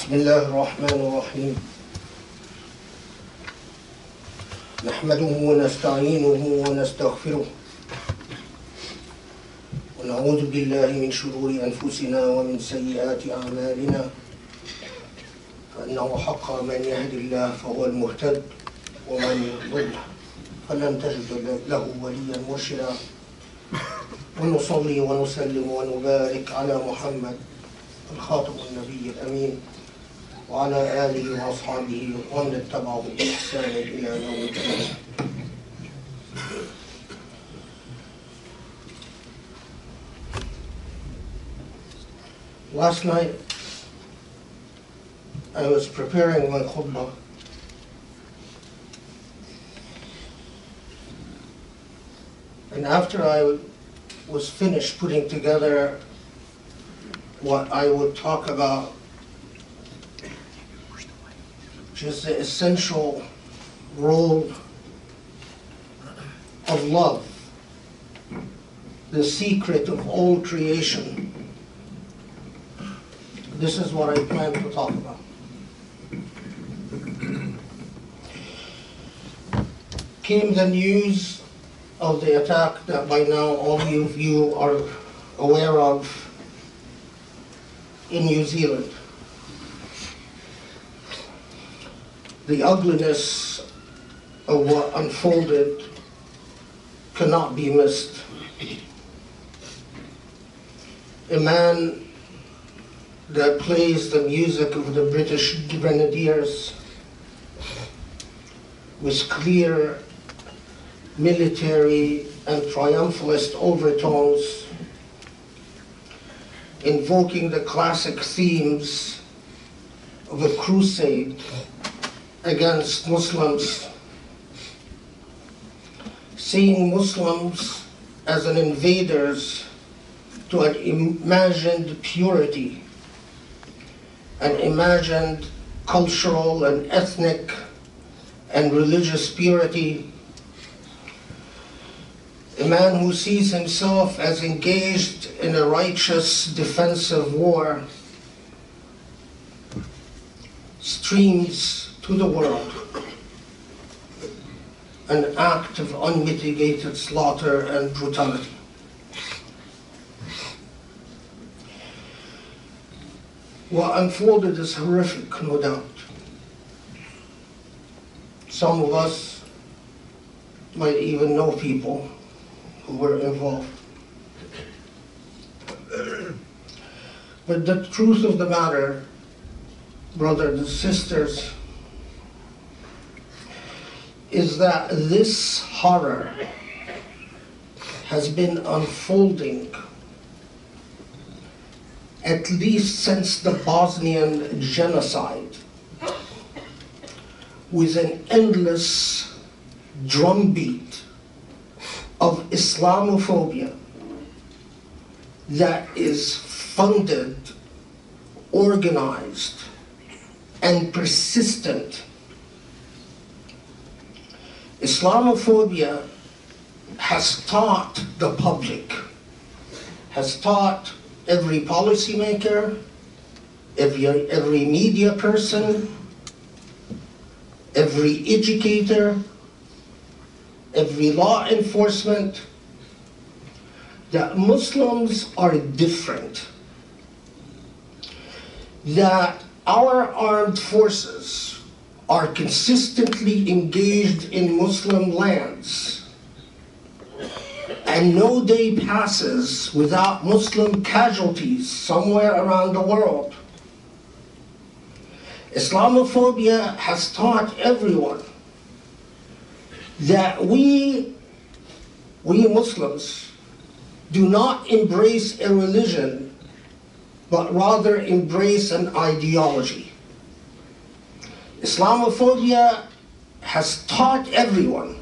بسم الله الرحمن الرحيم نحمده ونستعينه ونستغفره ونعوذ بالله من شرور أنفسنا ومن سيئات أعمالنا فإنه حق من يهد الله فهو المهتد ومن يضل فلن تجد له وليا مرشدا ونصلي ونسلم ونبارك على محمد الخاتم النبي الأمين وعلى آله وأصحابه ومن اتبعه بإحسان إلى يوم الدين. Last night, I was preparing my khutbah, and after I was finished putting together what I would talk about, which is the essential role of love, the secret of all creation. This is what I plan to talk about. Came the news of the attack that by now all of you are aware of in New Zealand. The ugliness of what unfolded cannot be missed. A man that plays the music of the British Grenadiers with clear military and triumphalist overtones, invoking the classic themes of a crusade against Muslims, seeing Muslims as an invaders to an imagined purity, an imagined cultural and ethnic and religious purity, a man who sees himself as engaged in a righteous defensive war, streams to the world an act of unmitigated slaughter and brutality. What unfolded is horrific, no doubt. Some of us might even know people who were involved. But the truth of the matter, brothers and sisters, is that this horror has been unfolding at least since the Bosnian Genocide, with an endless drumbeat of Islamophobia that is funded, organized, and persistent. Islamophobia has taught the public, has taught every policymaker, every media person, every educator, every law enforcement, that Muslims are different, that our armed forces are consistently engaged in Muslim lands, and no day passes without Muslim casualties somewhere around the world. Islamophobia has taught everyone that we Muslims do not embrace a religion, but rather embrace an ideology. Islamophobia has taught everyone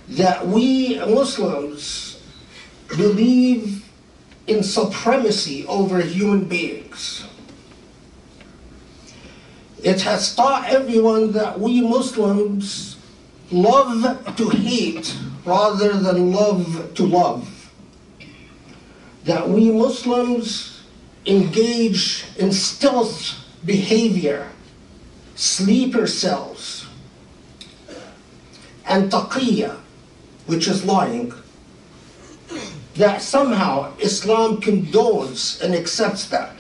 that we Muslims believe in supremacy over human beings. It has taught everyone that we Muslims love to hate rather than love to love. That we Muslims engage in stealth behavior, sleeper cells, and taqiyya, which is lying, that somehow Islam condones and accepts that.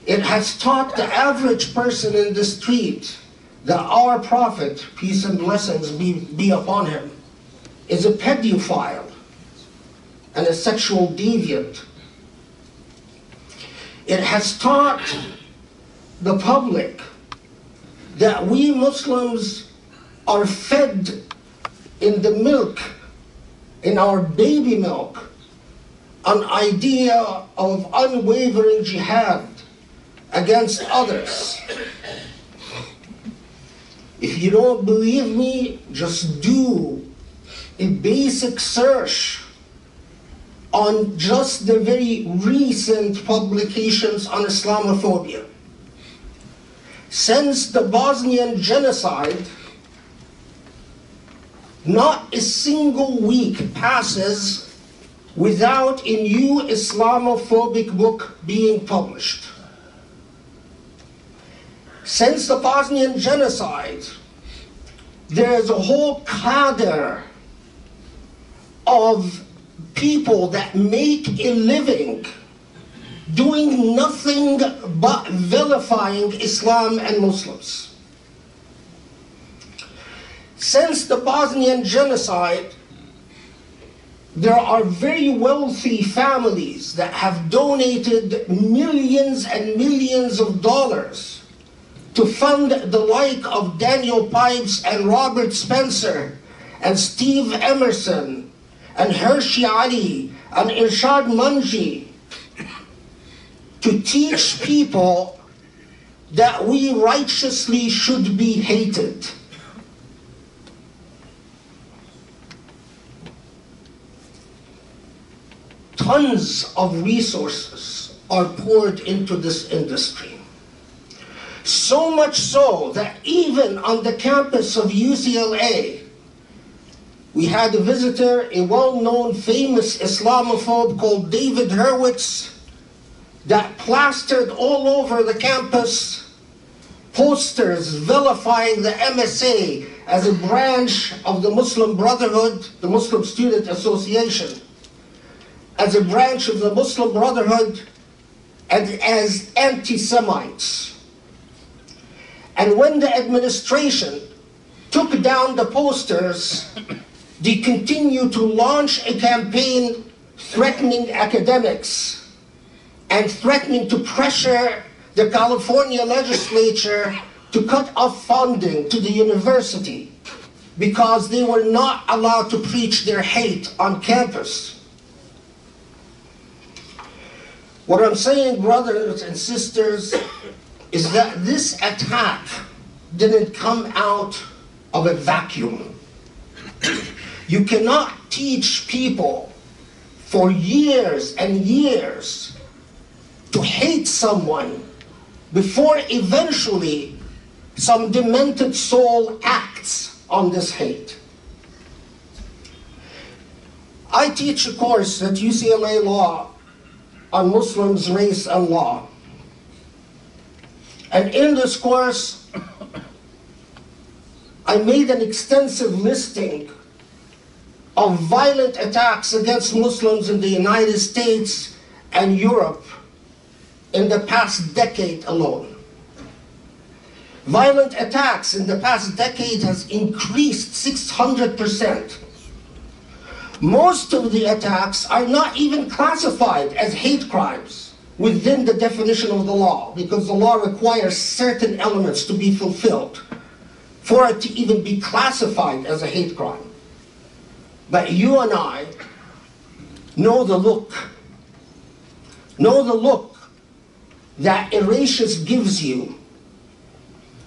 It has taught the average person in the street that our Prophet, peace and blessings be upon him, is a pedophile and a sexual deviant. It has taught the public that we Muslims are fed in the milk, in our baby milk, an idea of unwavering jihad against others. If you don't believe me, just do a basic search on just the very recent publications on Islamophobia. Since the Bosnian Genocide, not a single week passes without a new Islamophobic book being published. Since the Bosnian Genocide, there is a whole cadre of people that make a living doing nothing but vilifying Islam and Muslims. Since the Bosnian Genocide, there are very wealthy families that have donated millions and millions of dollars to fund the like of Daniel Pipes and Robert Spencer and Steve Emerson and Hershey Ali and Irshad Manji, to teach people that we righteously should be hated. Tons of resources are poured into this industry. So much so that even on the campus of UCLA, we had a visitor, a well-known famous Islamophobe called David Hurwitz, that plastered all over the campus posters vilifying the MSA as a branch of the Muslim Brotherhood, the Muslim Student Association, as a branch of the Muslim Brotherhood, and as anti-Semites. And when the administration took down the posters, they continued to launch a campaign threatening academics and threatening to pressure the California legislature to cut off funding to the university because they were not allowed to preach their hate on campus. What I'm saying, brothers and sisters, is that this attack didn't come out of a vacuum. You cannot teach people for years and years to hate someone before eventually some demented soul acts on this hate. I teach a course at UCLA Law on Muslims, race, and law. And in this course, I made an extensive listing of violent attacks against Muslims in the United States and Europe in the past decade alone. Violent attacks in the past decade has increased 600%. Most of the attacks are not even classified as hate crimes within the definition of the law, because the law requires certain elements to be fulfilled for it to even be classified as a hate crime. But you and I know the look that a racist gives you,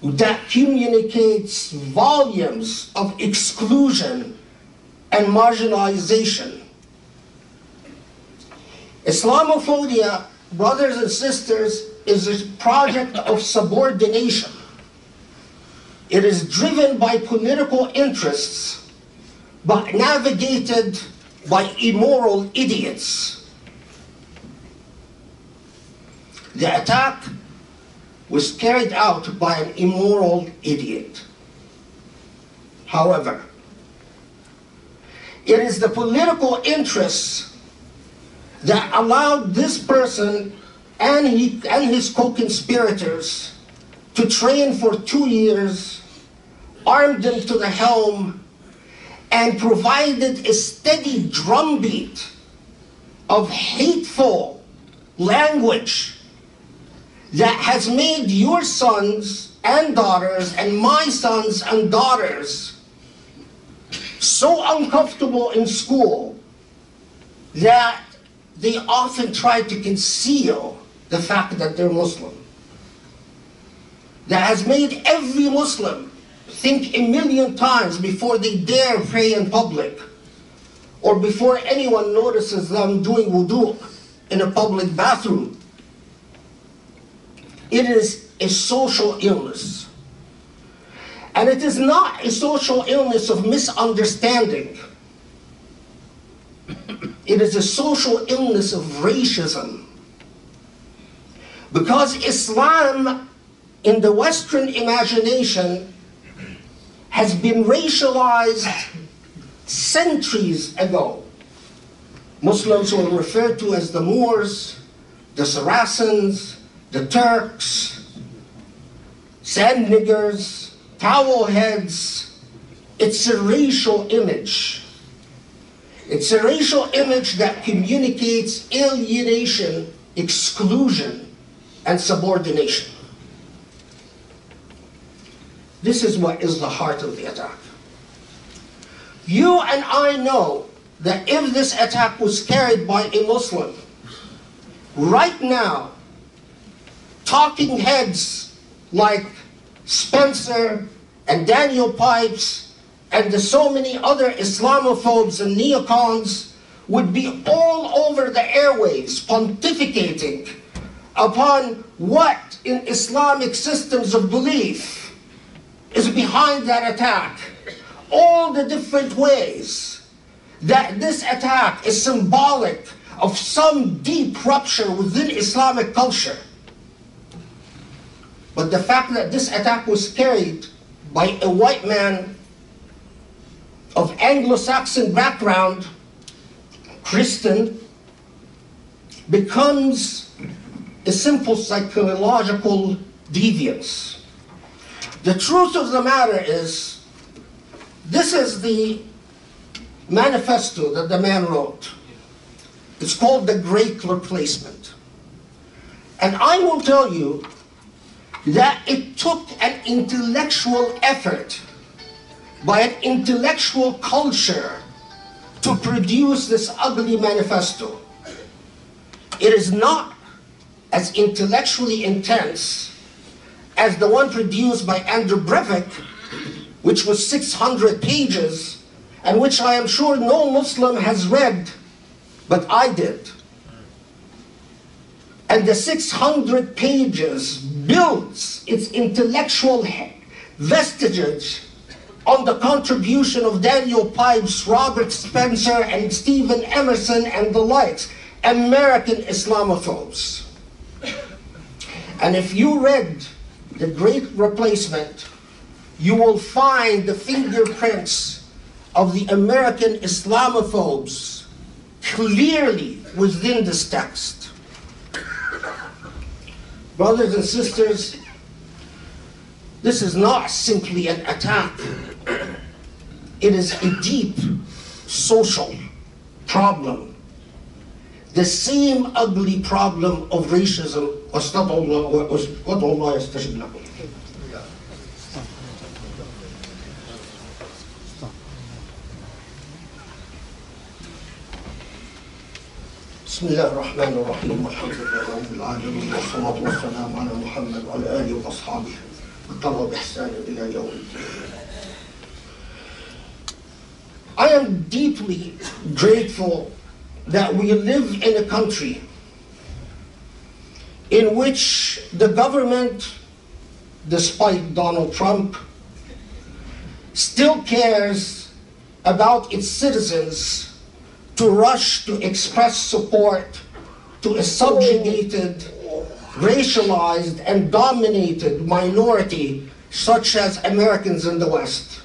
that communicates volumes of exclusion and marginalization. Islamophobia, brothers and sisters, is a project of subordination. It is driven by political interests, but navigated by immoral idiots. The attack was carried out by an immoral idiot. However, it is the political interests that allowed this person and his co-conspirators to train for 2 years, armed them to the helm, and provided a steady drumbeat of hateful language that has made your sons and daughters and my sons and daughters so uncomfortable in school that they often try to conceal the fact that they're Muslim. That has made every Muslim think a million times before they dare pray in public, or before anyone notices them doing wudu in a public bathroom. It is a social illness. And it is not a social illness of misunderstanding. It is a social illness of racism. Because Islam, in the Western imagination, has been racialized centuries ago. Muslims were referred to as the Moors, the Saracens, the Turks, sand niggers, towel heads. It's a racial image. It's a racial image that communicates alienation, exclusion, and subordination. This is what is the heart of the attack. You and I know that if this attack was carried by a Muslim, right now, talking heads like Spencer and Daniel Pipes and the so many other Islamophobes and neocons would be all over the airwaves pontificating upon what in Islamic systems of belief is behind that attack. All the different ways that this attack is symbolic of some deep rupture within Islamic culture. But the fact that this attack was carried by a white man of Anglo-Saxon background, Christian, becomes a simple psychological deviance. The truth of the matter is, this is the manifesto that the man wrote. It's called The Great Replacement. And I will tell you that it took an intellectual effort by an intellectual culture to produce this ugly manifesto. It is not as intellectually intense as the one produced by Anders Brevik, which was 600 pages, and which I am sure no Muslim has read, but I did. And the 600 pages builds its intellectual vestiges on the contribution of Daniel Pipes, Robert Spencer, and Steven Emerson, and the likes, American Islamophobes. And if you read The Great Replacement, you will find the fingerprints of the American Islamophobes clearly within this text. Brothers and sisters, this is not simply an attack. It is a deep social problem. The same ugly problem of racism. بسم الله الرحمن الرحيم والحمد لله رب العالمين والصلاة والسلام على محمد وعلى آله وأصحابه واتبعوا بإحسان إلى يوم الدين. I am deeply grateful that we live in a country in which the government, despite Donald Trump, still cares about its citizens to rush to express support to a subjugated racialized and dominated minority such as Americans in the West.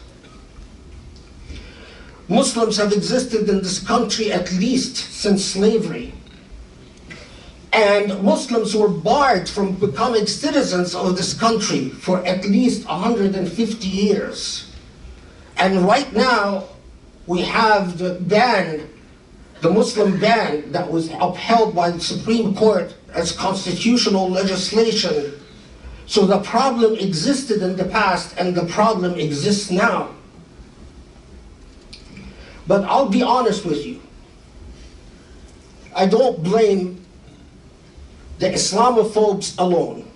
Muslims have existed in this country at least since slavery. And Muslims were barred from becoming citizens of this country for at least 150 years. And right now, we have the ban, the Muslim ban that was upheld by the Supreme Court as constitutional legislation. So the problem existed in the past and the problem exists now. But I'll be honest with you. I don't blame the Islamophobes alone.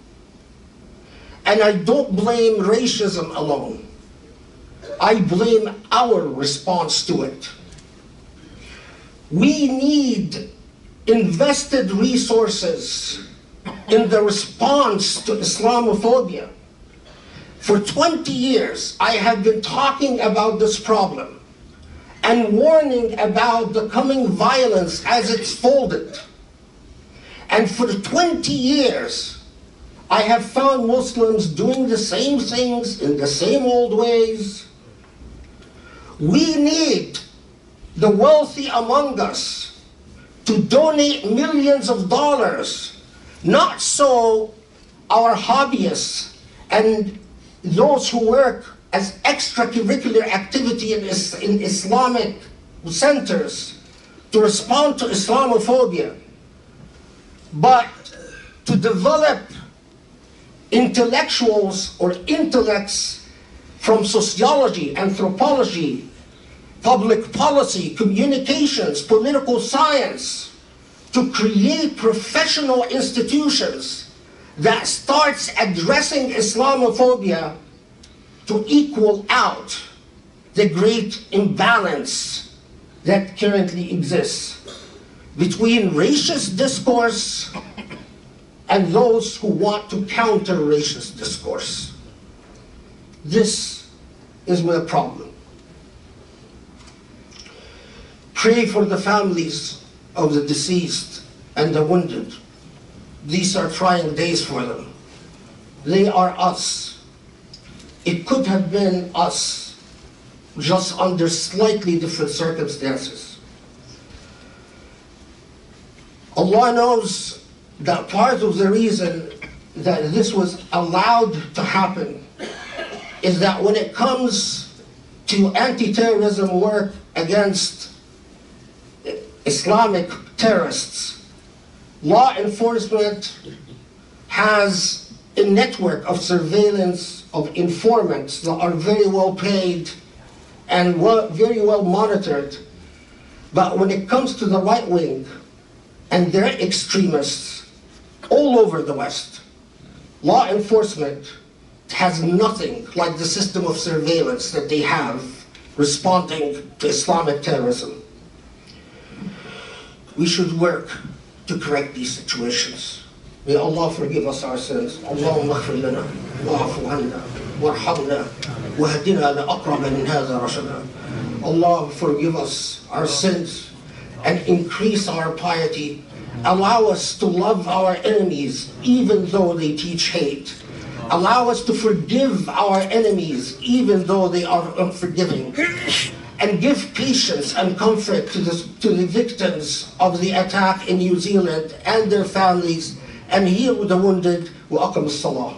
And I don't blame racism alone. I blame our response to it. We need invested resources in the response to Islamophobia. For 20 years, I have been talking about this problem and warning about the coming violence as it's folded. And for 20 years, I have found Muslims doing the same things in the same old ways. We need the wealthy among us to donate millions of dollars, not so our hobbyists and those who work as extracurricular activity in Islamic centers to respond to Islamophobia, but to develop intellectuals or intellects from sociology, anthropology, public policy, communications, political science, to create professional institutions that starts addressing Islamophobia to equal out the great imbalance that currently exists between racist discourse and those who want to counter racist discourse. This is my problem. Pray for the families of the deceased and the wounded. These are trying days for them. They are us. It could have been us, just under slightly different circumstances. Allah knows that part of the reason that this was allowed to happen is that when it comes to anti-terrorism work against Islamic terrorists, law enforcement has a network of surveillance of informants that are very well paid and very well monitored. But when it comes to the right wing and their extremists all over the West, law enforcement has nothing like the system of surveillance that they have responding to Islamic terrorism. We should work to correct these situations. May Allah forgive us our sins. Allahumma ighfir lana wa'afu anna warhamna wahdina la'aqraba min hadha rashada. Allah forgive us our sins and increase our piety. Allow us to love our enemies even though they teach hate. Allow us to forgive our enemies even though they are unforgiving. And give patience and comfort to the victims of the attack in New Zealand and their families, and heal the wounded. Wa aqim as-salah.